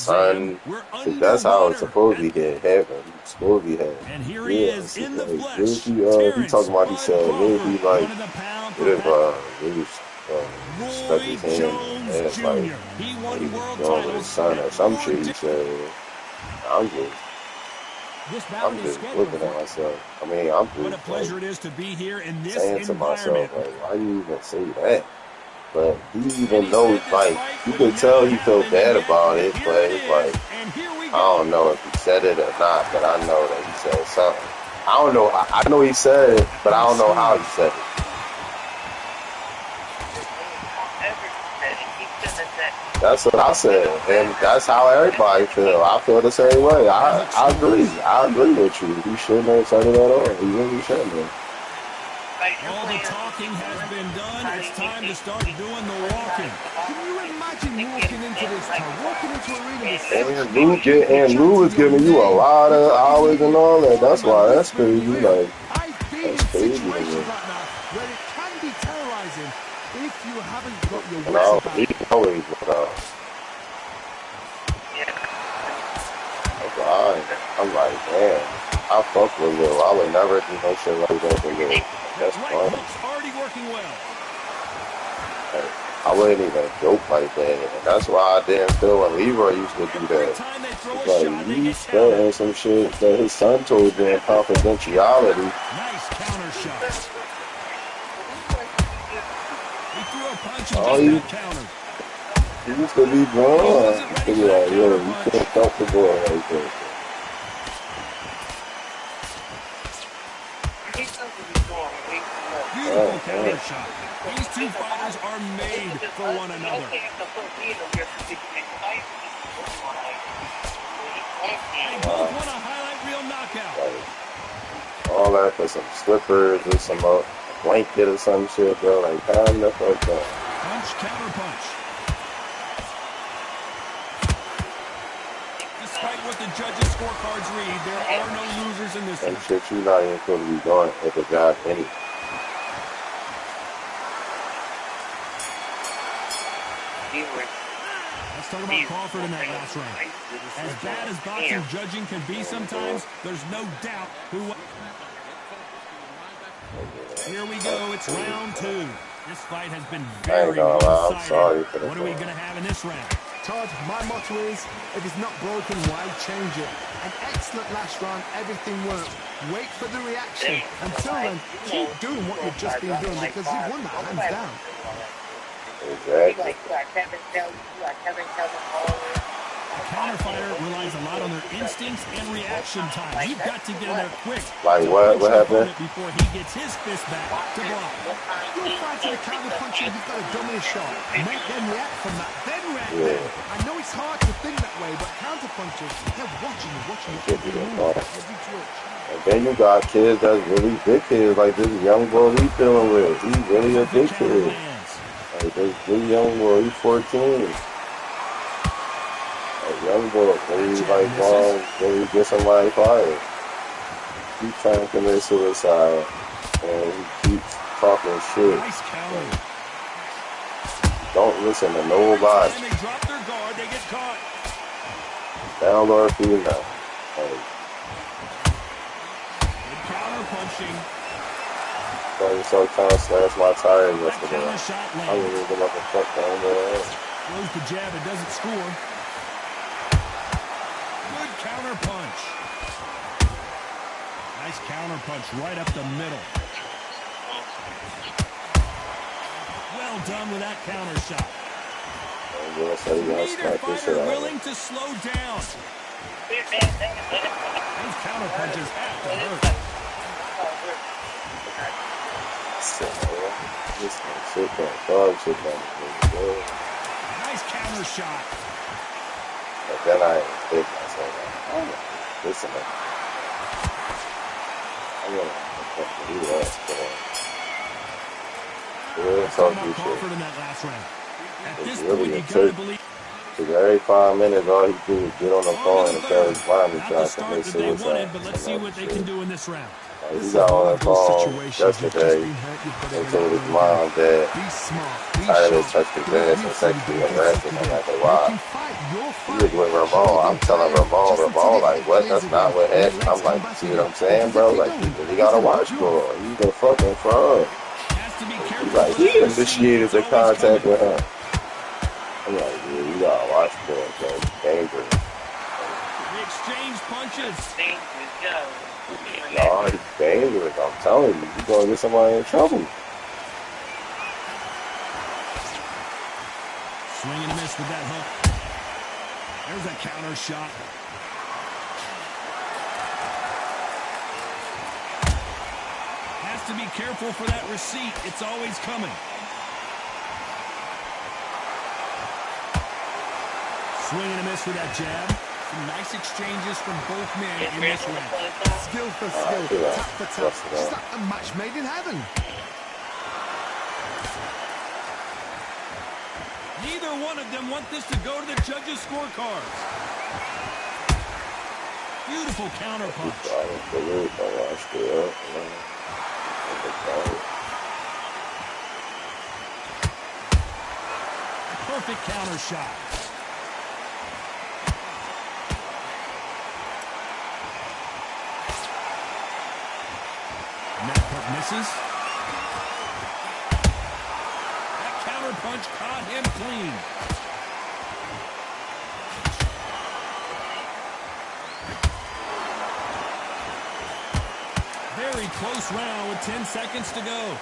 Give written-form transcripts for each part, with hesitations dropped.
son. That's how it's supposed to be happen. It's supposed to be happening. And here he is in the flesh. He talking about, he said, maybe like, really stuck his hand and it's like, he won world going with his son or some shit he said. I'm just looking at myself. I mean, I'm just what a pleasure it is to be here in this saying to myself, environment. like, why do you even say that? But he even knows, like, you could tell he felt bad about it, but it's like, I don't know if he said it or not, but I know that he said something. I don't know. I know he said it, but I don't know how he said it. That's what I said, and that's how everybody feel. I feel the same way. I agree. I agree with you. He shouldn't have said it at all. He really shouldn't have. All the talking has been done. It's time to start doing the walking. Can you imagine walking into this town? Walking into a arena and Lou was giving you a lot of hours and all that. That's why that's crazy. Like, I've been in situations like that where it can be terrorizing if you haven't got your wits about. He always I'm like, man, I fuck with Lil. I would never do no shit like that for Lil. That's fun. Already working well. I wouldn't even joke like that, and that's why I didn't feel when Leroy used to do that. It's like, you spreading some shit that his son told you in confidentiality. Nice counter shot. He threw a punch and just got countered. He used to be drawn. He used to be like, yo, you can't dump the ball like that. Beautiful counter shot. These two fighters are made for one another. They both want a highlight reel knockout. All that for some slippers or some blanket or some shit, bro. Like, calm the fuck down. Punch, counter punch. Despite what the judges' scorecards read, there are no losers in this one. And shit, you're not even supposed to be doing with the job anyway. Let's talk about Crawford in that last round. As bad as boxing judging can be sometimes, there's no doubt who won. Here we go. It's round two. This fight has been very one-sided. I'm sorry for what are we going to have in this round? Todd, my motto is, if it's not broken, why change it? An excellent last round, everything worked. Wait for the reaction. Until then, keep doing what you've just been doing because you've won that hands down. Exactly. A counter fighter relies a lot on their instincts and reaction time. You've got to get in there quick. Like what happened? Before he gets his fist back to block. You're fighting a counter puncher, you've got a dummy shot. Make them react from that, then react then. I know it's hard to think that way, but counter punchers, they're watching you every move, every twitch. And then you got kids that's really big kids, like this young boy we dealing with. He's really a big kid. Like this big young boy, he's 14. Young boy, really like long, really get somebody fired. He trying to commit suicide, and he keeps talking shit. Nice counter. Don't listen to nobody. They drop their guard, they get caught. Down or female. Like, counter punching. So trying to slash my tires yesterday. I was even up a fuck down there. Throws the jab, it doesn't score. Counter punch. Nice counter punch right up the middle. Well done with that counter shot. Neither fighter willing to slow down. Those counter punches have to hurt. Nice counter shot. But then I think myself, listen, I'm going to do that. We'll talk to you in that last round. At this really point, you gotta believe. Because every 5 minutes, all he do is get on the phone and tell his mom to try to commit suicide. But let's see what they can do in this round. He got on the phone yesterday and told his mom that Tyler touched his ass and sexually harassed him after a while. Your He was fight with showed Ramon. I'm telling intent just until Ramon, it like, got what? clears That's not again what and your happened. I'm legs come like, back see what again. I'm saying, Because if bro? they Like, you don't, really he's gotta going to put watch you off. for him. He's the fucking fraud. Has to be He's careful like, for he that receipt. initiated It's the always coming. contact with him. I'm like, yeah, you gotta watch for him, bro. He's dangerous. They exchange punches. No, he's dangerous. I'm telling you, you're gonna get somebody in trouble. Swing and a miss with that hook. There's a counter shot. Has to be careful for that receipt. It's always coming. Swing and a miss with that jab. Some nice exchanges from both men in this round. Skill for skill, tap for tap. Just like a match made in heaven. Neither one of them want this to go to the judges' scorecards. Beautiful counter punch. Perfect counter shot. And that hook misses. That counter punch caught him clean. Very close round with 10 seconds to go.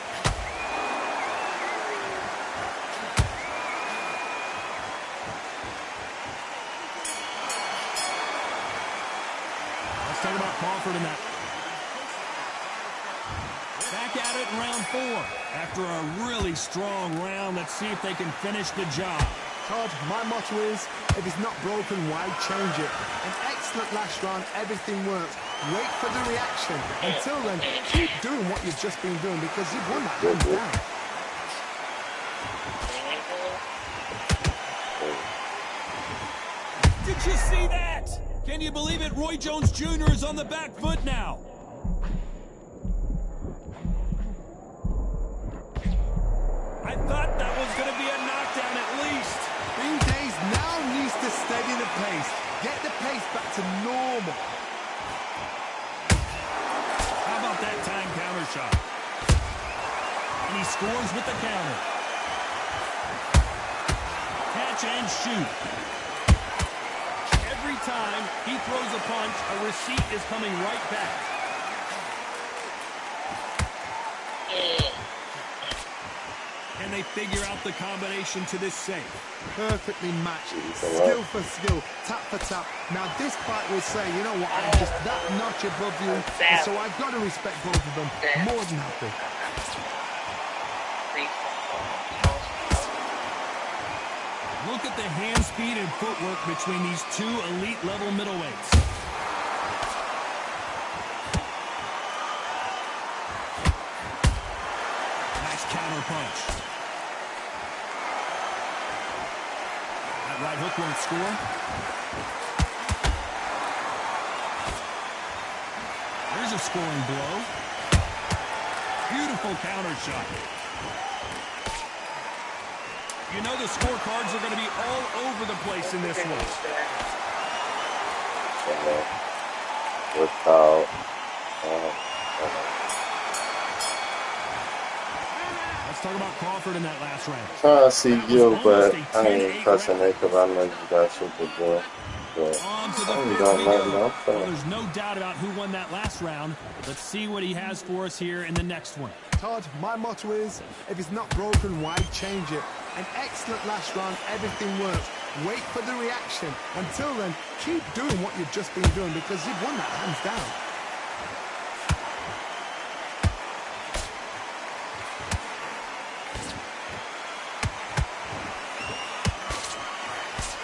Let's talk about Crawford in that. Back at it in round 4. After a really strong round, let's see if they can finish the job. Todd, my motto is, if it's not broken, why change it? An excellent last round, everything works. Wait for the reaction. Until then, keep doing what you've just been doing because you've won that hands down. Did you see that? Can you believe it? Roy Jones Jr. is on the back foot now. I thought that was going to be a knockdown at least. Green Days now needs to steady the pace. Get the pace back to normal. How about that time counter shot? And he scores with the counter. Catch and shoot. Every time he throws a punch, a receipt is coming right back. Can they figure out the combination to this safe? Perfectly matched. Skill for skill, tap for tap. Now this fight will say, you know what, I'm just that notch above you, and so I've got to respect both of them. More than happy. Look at the hand speed and footwork between these two elite level middleweights. Nice counter punch. That right hook won't score. There's a scoring blow. Beautiful counter shot. You know the scorecards are going to be all over the place in this one. Without, Let's talk about Crawford in that last round. trying to see you, but I ain't pressing it because I know you got shit to do. But On to the I ain't fifth got we nothing go. else. Well, there's no doubt about who won that last round. Let's see what he has for us here in the next one. Todd, my motto is, if it's not broken, why change it? An excellent last round, everything works. Wait for the reaction. Until then, keep doing what you've just been doing because you've won that hands down.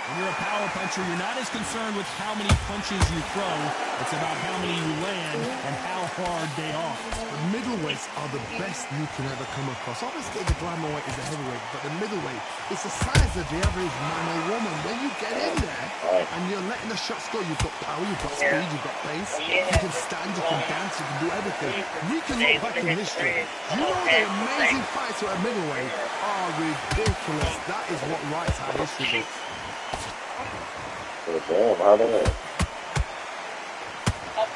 When you're a power puncher, you're not as concerned with how many punches you throw. It's about how many you land and how hard they are. The middleweights are the best you can ever come across. Obviously, the glamour weight is a heavyweight, but the middleweight is the size of the average man or woman. When you get in there and you're letting the shots go, you've got power, you've got speed, you've got pace. You can stand, you can dance, you can do everything. We can look back in history. You know the amazing fights at a middleweight are ridiculous. That is what writes our history books. damn, how that?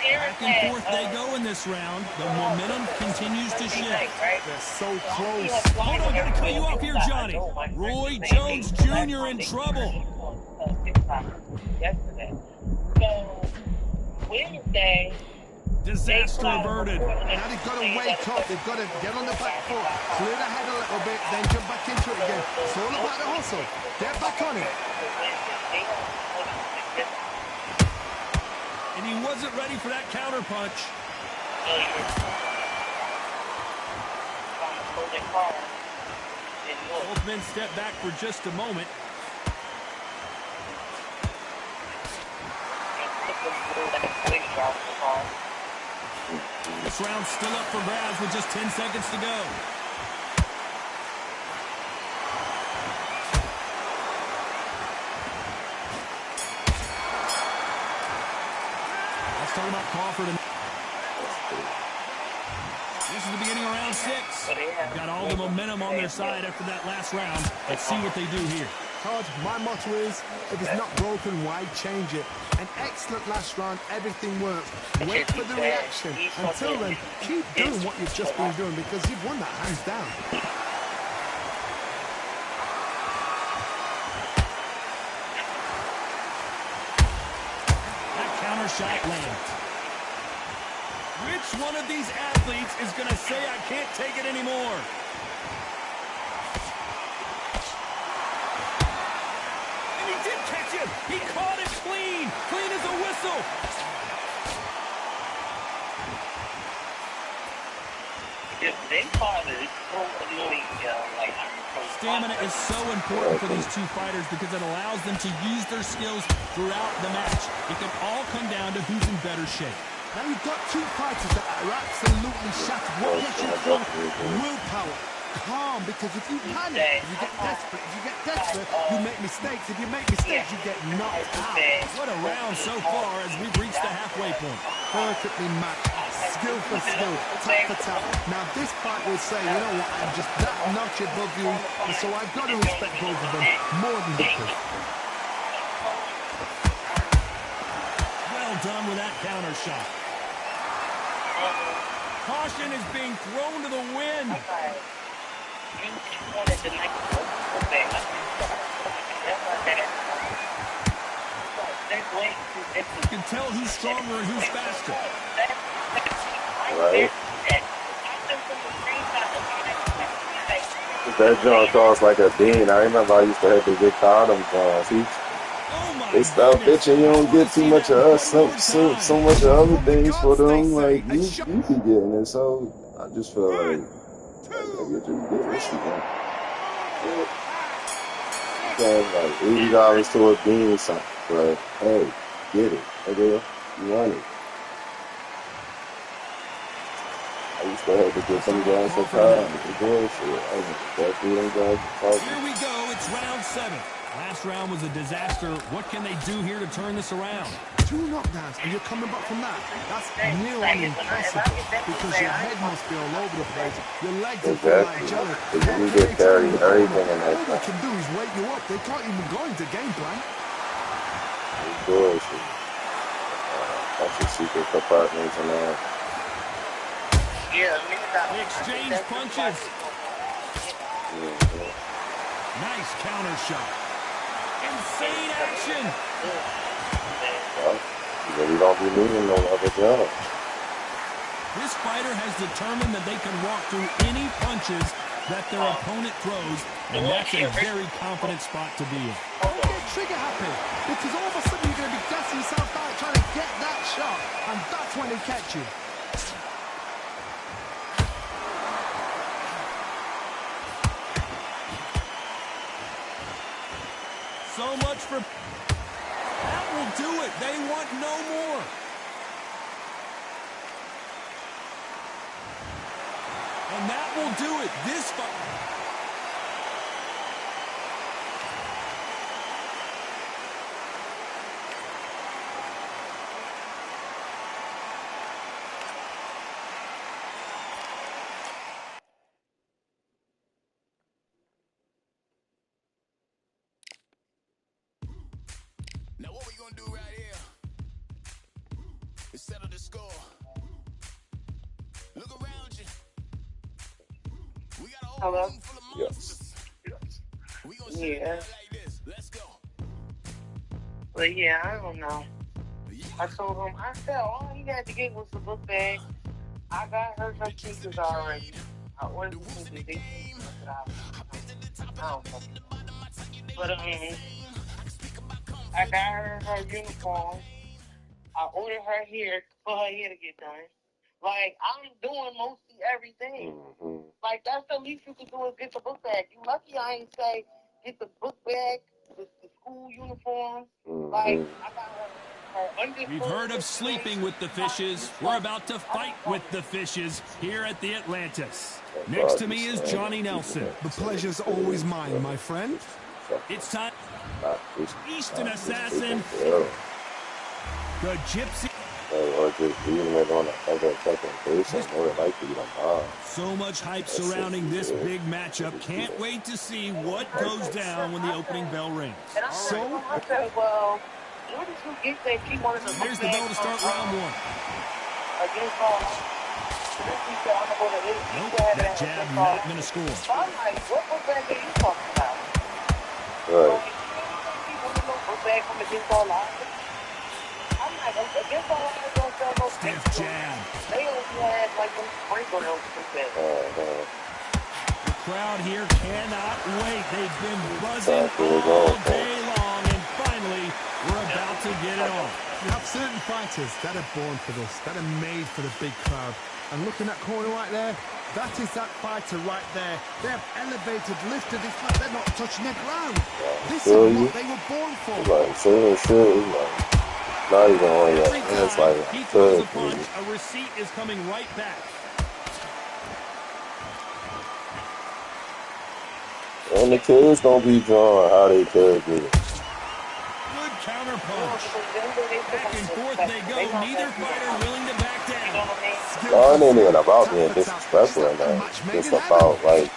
Back and forth they go in this round. The momentum continues to shift. They're so close. Hold on, gotta cut you off here, Johnny. Roy Jones Jr. in trouble. Disaster averted. Now they've got to wake up. They've got to get on the back foot, clear the head a little bit, then jump back into it again. It's all about the hustle. Get back on it. And he wasn't ready for that counter punch. Both men step back for just a moment. This round's still up for grabs with just 10 seconds to go. Let's talk about Crawford. This is the beginning of round 6. They've got all the momentum on their side after that last round. Let's see what they do here. Todd, my motto is, if it's not broken, why change it? An excellent last round, everything works. Wait for the reaction. Until then, keep doing what you've just been doing because you've won that hands down. That counter shot lands. Which one of these athletes is going to say, I can't take it anymore? He caught it clean. Clean as a whistle. Stamina is so important for these two fighters because it allows them to use their skills throughout the match. It can all come down to who's in better shape. Now you've got two fighters that are absolutely shattered. What gets you through? Willpower. Calm, because if you panic, if you get desperate, you make mistakes. If you make mistakes, you get knocked out. What a round so far as we've reached the halfway point. Perfectly matched, skill for skill, tap for tap. Now this fight will say, you know what, I'm just that notch above you, and so I've got to respect both of them more than you could. Well done with that counter shot. Caution is being thrown to the wind. You can tell who's stronger and who's faster. Right? That joint costs like a bean. I remember I used to have to get condoms. They stop bitching. You don't get too much of us. So much of other things for them. Like you be getting it. So I just feel like you're just getting this shit. Like $80 to a bean or something. But hey, get it. Okay, you want it. I used to have to get some guys for time. Here we go. It's round 7. Last round was a disaster. What can they do here to turn this around? 2 knockdowns, and you're coming back from that. That's near on impossible because your head must be all over the place. Your legs are full like jelly. You get carried everything in that. All they can do is wake you up. They can't even go into game plan. It's bullshit. That's your secret compartments in there. They exchange punches. Nice counter shot. Insane action. Well, you really don't be needing no other job. This fighter has determined that they can walk through any punches that their opponent throws, and that's a very confident spot to be in. Don't get trigger happy, because all of a sudden you're going to be gassing yourself out trying to get that shot, and that's when they catch you. So much for... That will do it. They want no more. And that will do it. This fight... Now what we gonna do Hello? Yes. Yeah. But yeah, I don't know. I told him, I said, all he had to get was the book bag. I got her sneakers already. I ordered the sneakers. They I don't fucking know. But, I got her uniform. I ordered her hair for her hair to get done. Like, I'm doing mostly everything. Mm-hmm. Like, that's the least you can do is get the book bag. You lucky I ain't say get the book bag, the school uniform. Mm-hmm. Like, I got her underfoot. We've heard of sleeping with the fishes. We're about to fight with the fishes here at the Atlantis. Next to me is Johnny Nelson. The pleasure's always mine, my friend. It's time. Eastern Assassin. The Gypsy. Or just leaving it on another second base and more likely to mom. So much hype surrounding this big matchup. Can't wait to see what goes down when the opening bell rings. So, I said, well, where did you get that she wanted to Here's the bell to start round one. Against all. Nope, that jab not going to score. So I'm like, what book bag are you talking about? Right. Book bag from against all odds. I'm like, against all odds don't sell no stiff jab. They only had like them sprinkle those book bags. The crowd here cannot wait. They've been buzzing all day long, and finally, we're about to get it on. You have certain fighters that are born for this, that are made for the big crowd. And looking at that corner right there, that is that fighter right there. They have elevated, lifted, it's like they're not touching the ground. This is what they were born for. Like, seriously, like, not even on yet. It's like, he throws a punch, a receipt is coming right back. And the kids don't be drawing how they could be. Good counter punch. Back and forth they go. Neither fighter willing to back down. It ain't even about being disrespectful in that. It's about, like,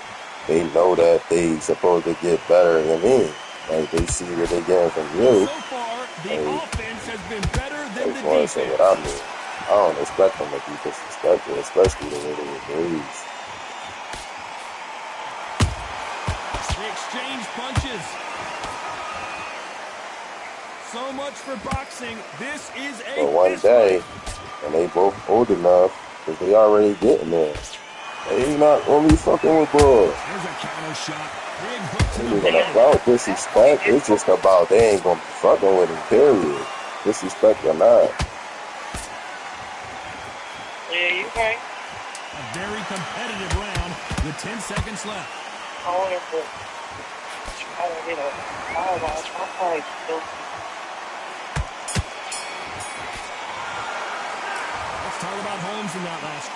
they know that they supposed to get better than me. Like, they see what they getting from you. So far, the offense has been better than the defense. Say what I mean. I don't expect them to be disrespectful, especially the way they were raised. They exchange punches. So much for boxing. This is a But one day, and they both old enough, because they already getting there. They not gonna be fucking with boys. There's a counter shot. Big hook to the Even about disrespect, it's just about they ain't gonna be fucking with him, period. Disrespect or not. Yeah, you right. A very competitive round with 10 seconds left. I wanted to, you know, I'm probably still. Let's talk about Holmes in that last.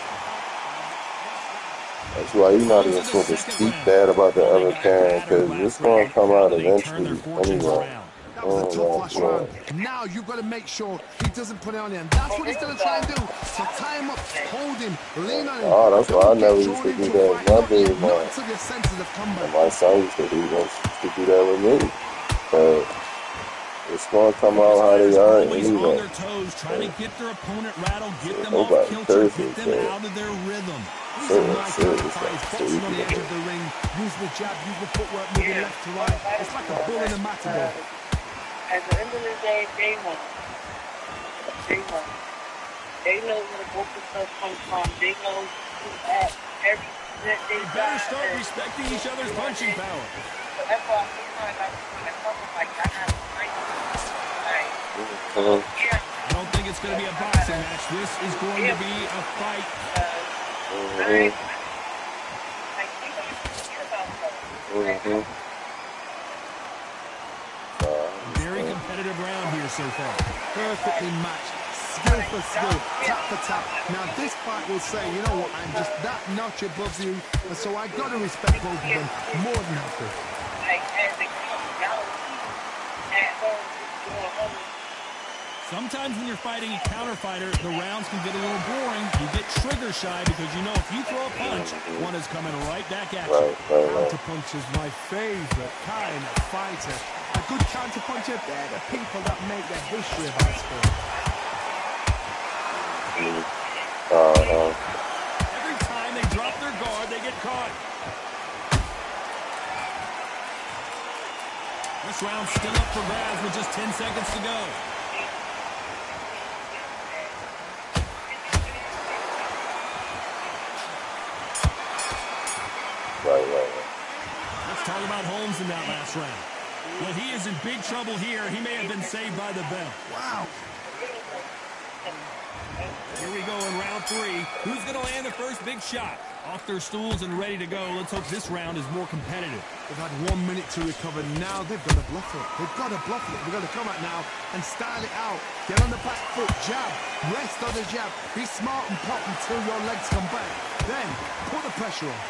That's why you're not even supposed to speak bad about the other parent, because it's going to come out eventually anyway. That was a tough last round. Now you've got to make sure he doesn't put it on you, and that's what he's going to try and do. So tie him up, hold him, lean on him. Oh, that's why I never used to do that with my baby man. Until your senses have come back. And my son used to do that with me. But it's going to come out how they are Always anyway. on their toes, trying to get their opponent rattled, get them off kilter, get them out of their rhythm. He's a nice fight, boxing on the edge of the ring, use the jab, use the footwork, moving left to right. It's like a bull in a matador. At the end of the day, they won. They won. They know where the both of stuff comes from. They know who at every that they better start respecting each other's punching power. So that's why I feel like I got to fight. Yeah. I don't think it's going to be a boxing match. This is going to be a fight. Very competitive round here so far. Perfectly matched, skill for skill, tap for tap. Now this fight will say, you know what, I'm just that notch above you, and so I got to respect both of them more than happy. Sometimes when you're fighting a counter fighter, the rounds can get a little boring. You get trigger shy because you know if you throw a punch, one is coming right back at you. Counter punch is my favorite kind of fighter. A good counter puncher, they're the people that make the history of our sport. Every time they drop their guard, they get caught. This round's still up for grabs with just 10 seconds to go. Right. Let's talk about Holmes in that last round. Well, he is in big trouble here. He may have been saved by the bell. Wow. Here we go in round 3. Who's going to land the first big shot? Off their stools and ready to go. Let's hope this round is more competitive. They've had 1 minute to recover. Now they've got to bluff it. They've got to bluff it. They've got to come out now and style it out. Get on the back foot, jab, rest on the jab. Be smart and pop until your legs come back. Then put the pressure on.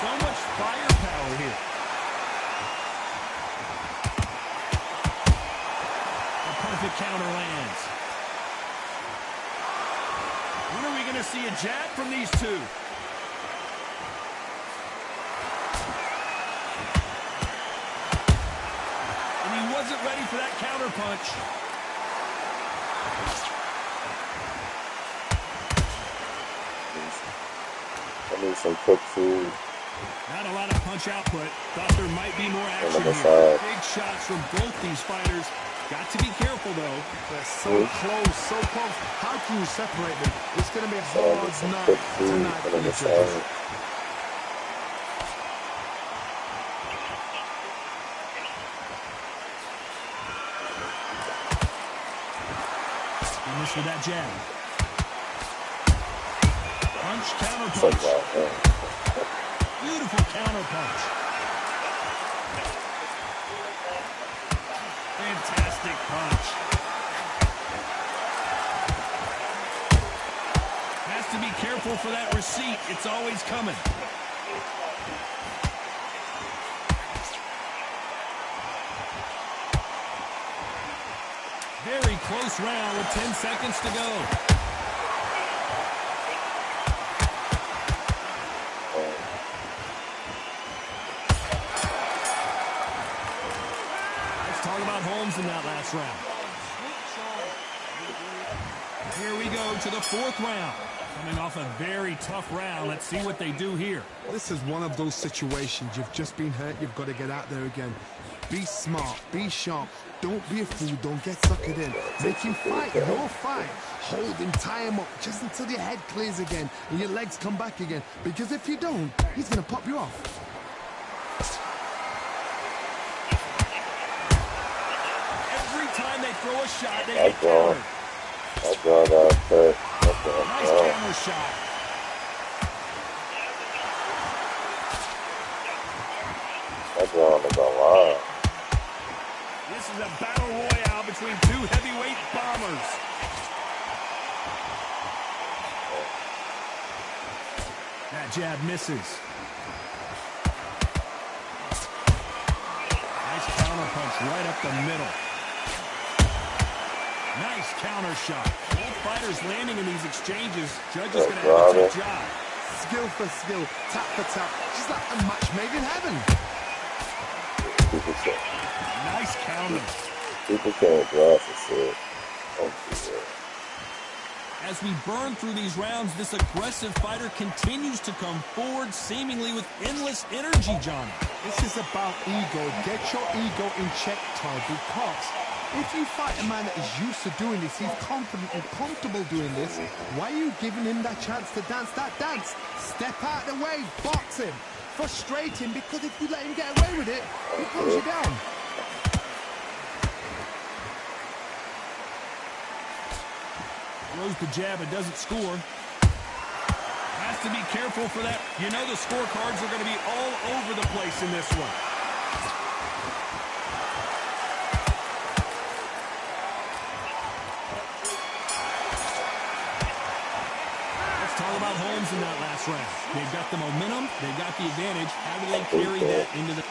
So much firepower here. A perfect counter lands. When are we going to see a jab from these two? And he wasn't ready for that counter punch. I need some cooked food. Not a lot of punch output. Thought there might be more action here. Big shots from both these fighters. Got to be careful, though. They're so close, so close. How can you separate them? It's going to be a hard night tonight for the judges. He missed with that jab. Punch, counter punch. Beautiful counter punch. Fantastic punch. Has to be careful for that receipt. It's always coming. Very close round with 10 seconds to go. Holmes in that last round. Here we go to the 4th round. Coming off a very tough round. Let's see what they do here. This is one of those situations. You've just been hurt. You've got to get out there again. Be smart. Be sharp. Don't be a fool. Don't get suckered in. Make him fight your fight. Hold him. Tie him up just until your head clears again and your legs come back again. Because if you don't, he's going to pop you off. Throw a shot, they get countered. I draw that first. Nice counter shot. I draw on the line. This is a battle royale between two heavyweight bombers. That jab misses. Nice counter punch right up the middle. Nice counter shot. Both fighters landing in these exchanges. Judge is going to have a tough job. Skill for skill, tap for tap. Just like a match made in heaven. Nice counter. People can't draw for shit. As we burn through these rounds, this aggressive fighter continues to come forward, seemingly with endless energy, Johnny. This is about ego. Get your ego in check, Todd, because if you fight a man that is used to doing this, he's confident and comfortable doing this, why are you giving him that chance to dance that dance? Step out of the way, box him, frustrate him, because if you let him get away with it, he pulls you down. Throws the jab and doesn't score. Has to be careful for that. You know the scorecards are going to be all over the place in this one. All about Holmes in that last round. They've got the momentum. They've got the advantage. How do they carry that into the...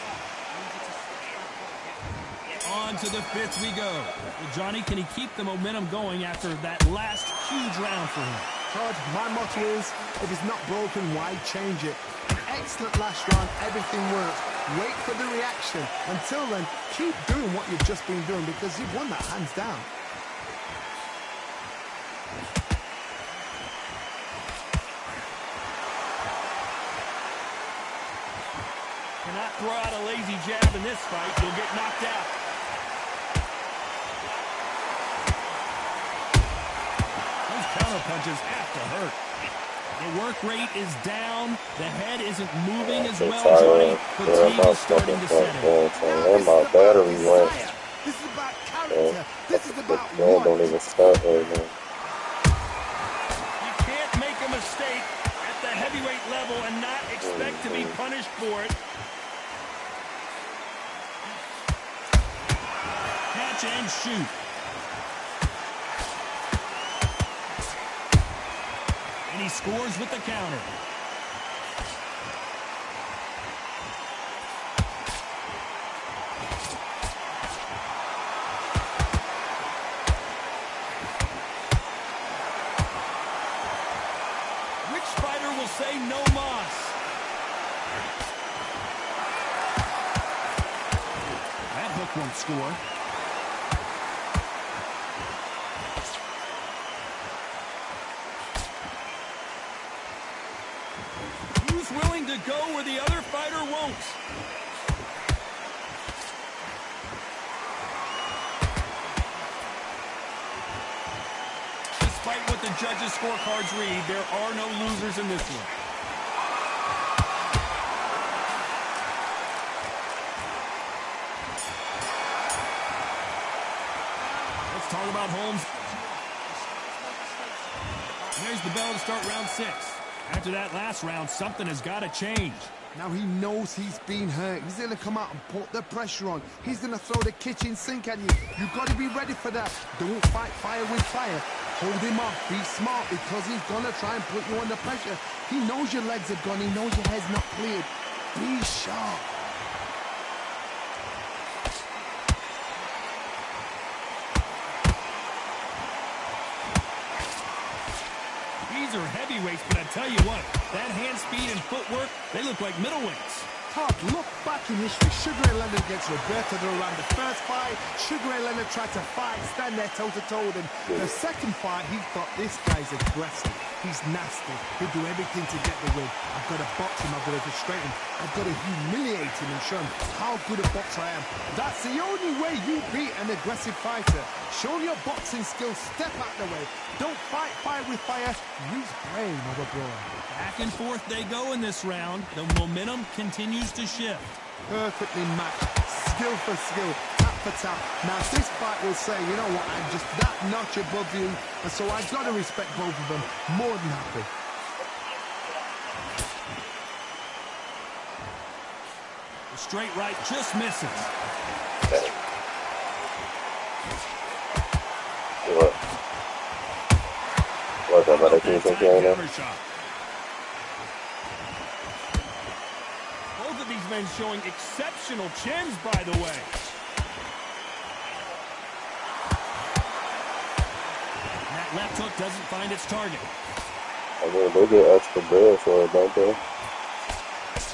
On to the 5th we go. Well, Johnny, can he keep the momentum going after that last huge round for him? Todd, my motto is, if it's not broken, why change it? And excellent last round. Everything works. Wait for the reaction. Until then, keep doing what you've just been doing because you've won that hands down. Cannot throw out a lazy jab in this fight. You'll get knocked out. Those counter punches have to hurt. The work rate is down. The head isn't moving as well, Johnny. Fatigue is starting to set in. My battery went. This is about character. This is about Don't even start right now. You can't make a mistake at the heavyweight level and not expect to be punished for it. Catch and shoot. And he scores with the counter. Which fighter will say no mas? That hook won't score. Willing to go where the other fighter won't. Despite what the judges' scorecards read, there are no losers in this one. Let's talk about Holmes. There's the bell to start round 6. After that last round, something has got to change. Now he knows he's been hurt. He's going to come out and put the pressure on. He's going to throw the kitchen sink at you. You've got to be ready for that. Don't fight fire with fire. Hold him off. Be smart because he's going to try and put you under pressure. He knows your legs are gone. He knows your head's not cleared. Be sharp. These are heavyweights, but I tell you what, that hand speed and footwork, they look like middleweights. Todd, look back in history. Sugar Ray Leonard against Roberto Duran. The first fight, Sugar Ray Leonard tried to fight, stand there toe-to-toe with him. The second fight, he thought, this guy's aggressive. He's nasty. He'll do everything to get the win. I've got to box him. I've got to frustrate him. I've got to humiliate him and show him how good a boxer I am. That's the only way you beat an aggressive fighter. Show your boxing skills. Step out the way. Don't fight fire with fire. Use brain over brawn. Back and forth they go in this round. The momentum continues to shift. Perfectly matched. Skill for skill. Tap for tap. Now this fight will say, you know what, I'm just that notch above you. And so I've got to respect both of them. More than happy. The straight right just misses. What about a piece of camera? Both of these men showing exceptional chins, by the way. And that left hook doesn't find its target. I mean, they get extra bread for it, don't they?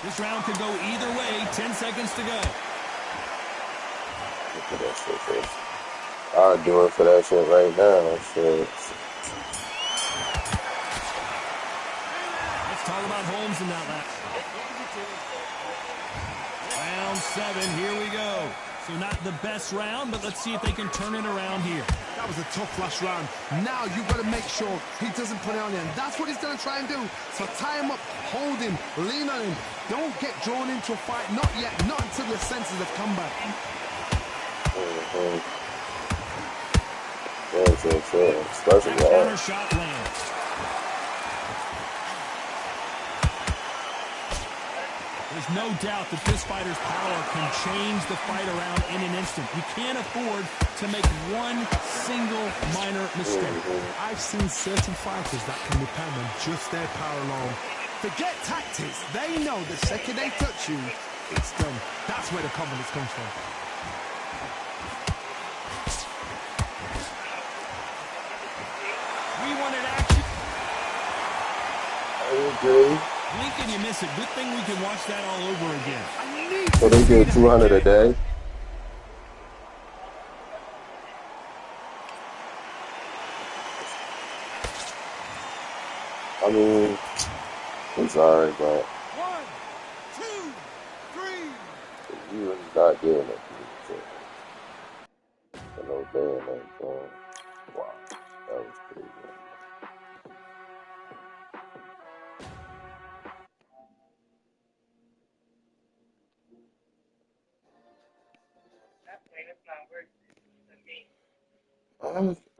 This round could go either way. 10 seconds to go. Look at that shit, face. I'll do it for that shit right now. Shit. Let's talk about Holmes in that last. Round 7, here we go. So not the best round, but let's see if they can turn it around here. That was a tough last round. Now you've got to make sure he doesn't put it on you. And that's what he's going to try and do. So tie him up, hold him, lean on him. Don't get drawn into a fight. Not yet. Not until your senses have come back. Especially that counter shot lands. There's no doubt that this fighter's power can change the fight around in an instant. You can't afford to make one single minor mistake. I've seen certain fighters that can depend on just their power alone. Forget tactics. They know the second they touch you, it's done. That's where the confidence comes from. We wanted action. I agree. Blink and you miss it. Good thing we can watch that all over again. I need So to they see get that 200 a again. day. I mean, it's alright, but 1, 2, 3. you really not getting it. For no damn thing. Wow, that was crazy.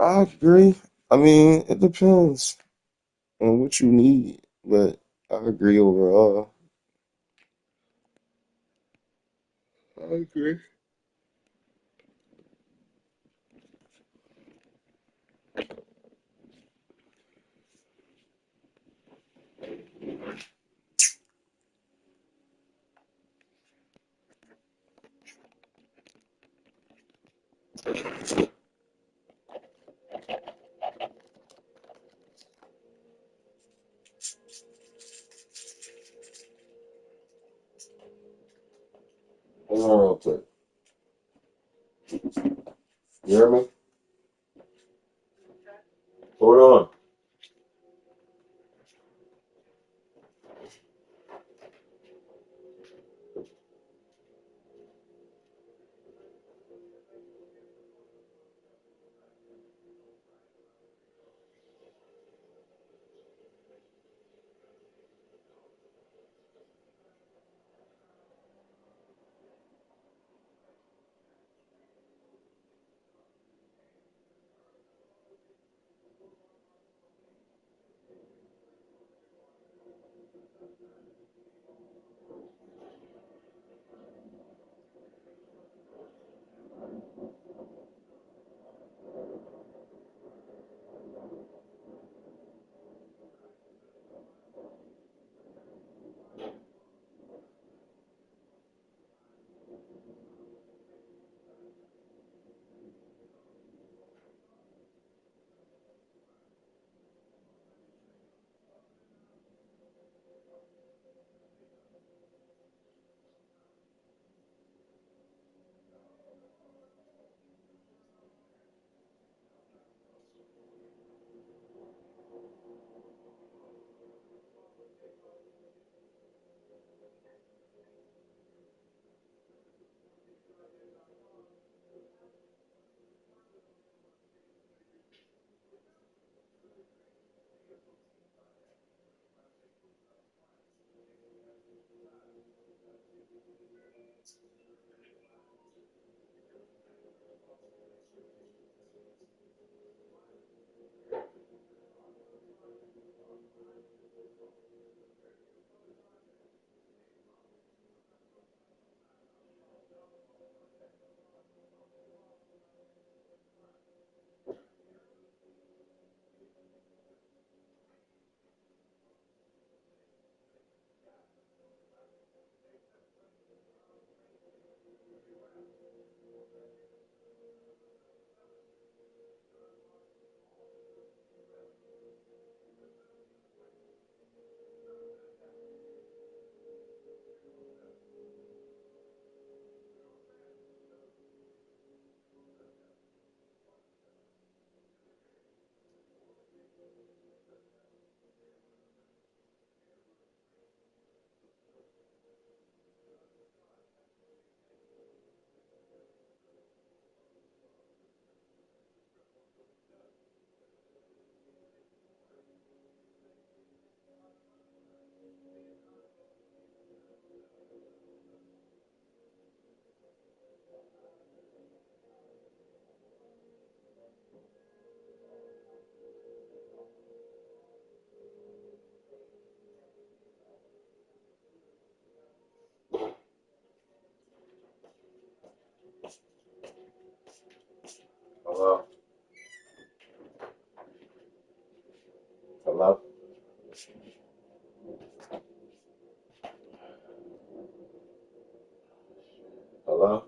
I agree. I mean, it depends on what you need, but I agree overall. I agree. Hang on real quick. You hear me? Hold on. Hello? Hello? Hello?